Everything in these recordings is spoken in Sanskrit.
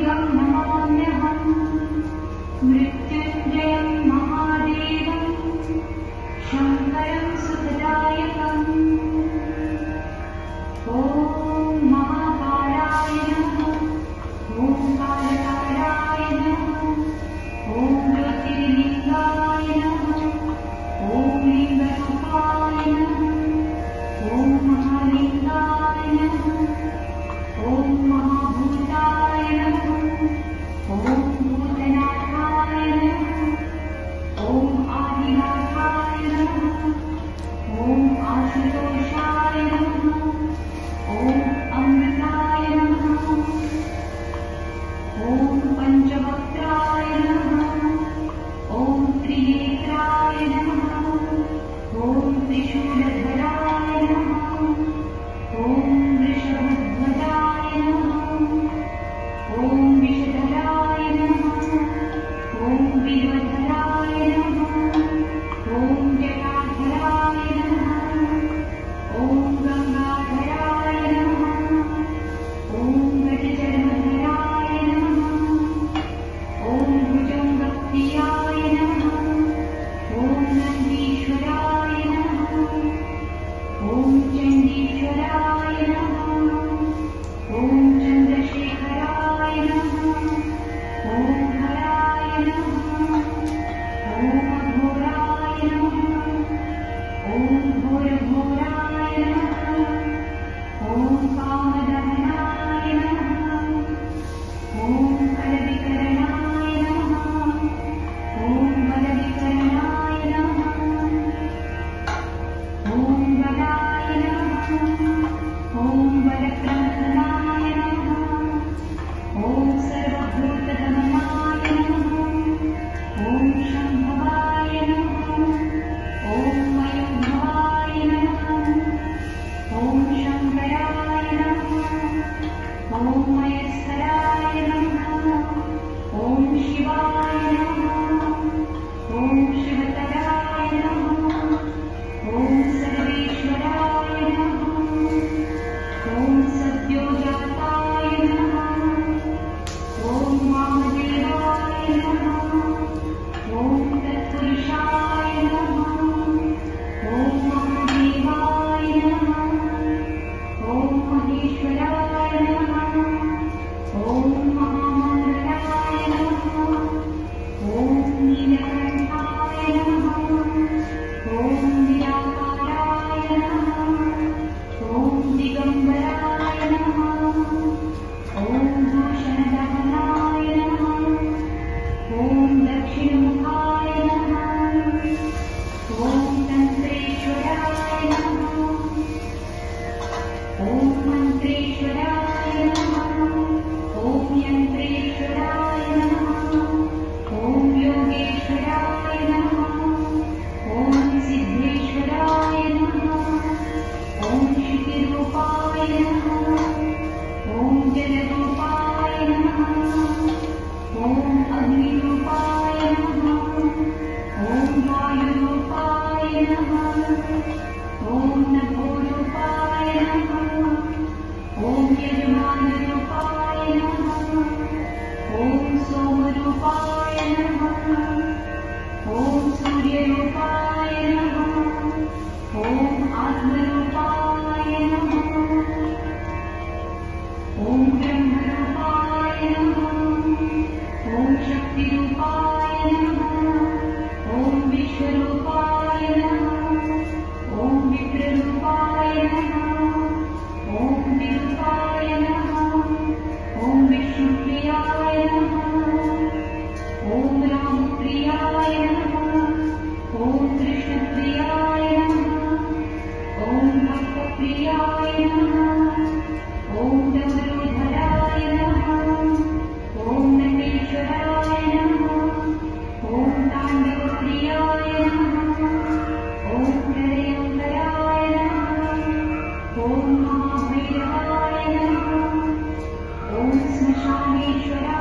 सूर्यं नमाम्यहम् मृत्युञ्जयं महादेवं शङ्करं सुखदायकम् ॐ महाकालाय नमः ॐ कालकालाय नमः ॐ ज्योतिर्लिङ्गाय नमः ॐ लिङ्गरूपाय नमः ॐ महालिङ्गाय नमः ॐ महाभूताय नमः ॐ भूतनाथाय नमः ॐ आदिनाथाय नमः ॐ आशुतोषाय नमः ॐ अमृताय नमः ॐ पञ्चवक्त्राय नमः ॐ त्रिनेत्राय नमः ॐ त्रिशूलधराय नमः ॐ वृषभध्वजाय नमः ॐ विषधराय नमः ॐ वीरधराय नमः ॐ जटाधराय नमः ॐ गङ्गाधराय नमः ॐ गजचर्मधराय नमः ॐ भुजङ्गप्रियाय नमः ॐ नन्दीश्वराय नमः ॐ चण्डीश्वराय नमः ॐ चन्द्रशेखराय नमः ॐ हराय नमः ॐ अघोराय नमः ॐ घोरघोराय नमः ॐ कामदहनाय नमः ॐ कलविकरणाय नमः ॐ बलविकरणाय नमः ॐ बलाय नमः ॐ बलप्रमथनाय नमः ॐ सर्वभूतदमनाय नमः ॐ शम्भवाय नमः ॐ मयोभवाय नमः ॐ शङ्कराय नमः ॐ मयस्कराय नमः ॐ शिवाय नमः ॐ शिवतराय नमः ॐ सर्वेश्वराय नमः ॐ सद्योजाताय नमः ॐ वामदेवाय नमः ॐ तत्पुरुषाय नमः ॐ महादेवाय नमः ॐ महेश्वराय नमः ॐ महामङ्गलाय नमः ॐ नीलकण्ठाय नमः ॐ निराकाराय नमः ॐ दिगम्बराय नमः ॐ भूषणदहनाय नमः ॐ दक्षिणमुखाय नमः ॐ तन्त्रेश्वराय नमः ॐ मन्त्रेश्वराय नमः ॐ यन्त्रेश्वराय नमः ॐ योगेश्वराय नमः ॐ सिद्धेश्वराय नमः ॐ शितिरूपाय नमः ॐ जलरूपाय नमः ॐ अग्निरूपाय नमः ॐ वायुरूपाय नमः ॐ नभोरूपाय नमः ॐ यजमानरूपाय नमः ॐ सोमरूपाय नमः ॐ सूर्यरूपाय नमः ॐ आत्मरूपाय नमः ॐ ब्रह्मरूपाय नमः ॐ शक्तिरूपाय नमः ॐ विश्वरूपाय नमः ॐ विप्ररूपाय नमः ॐ विरूपाय नमः ॐ विष्णुप्रियाय नमः ॐ रामप्रियाय नमः ॐ कृष्णप्रियाय नमः ॐ भक्तप्रियाय नमः ॐ डमरूधराय नमः ॐ नटेश्वराय नमः ॐ ताण्डवप्रियाय नमः ॐ प्रलयङ्कराय नमः ॐ महाभैरवाय नमः ॐ श्मशानेश्वराय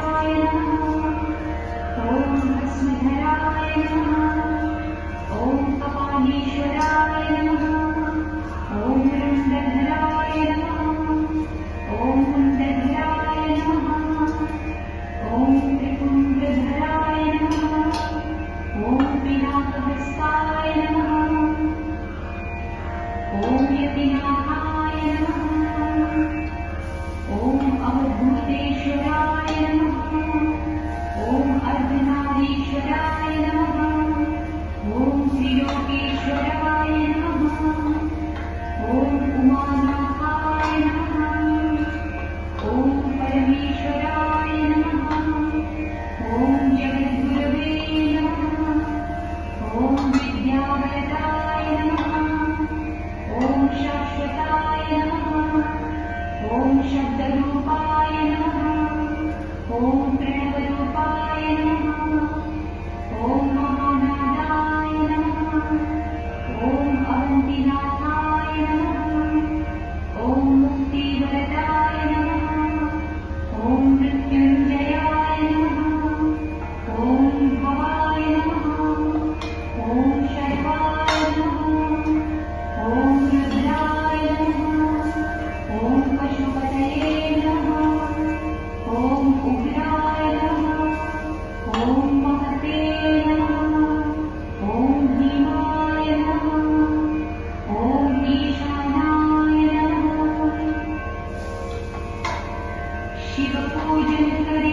राजेश्वरी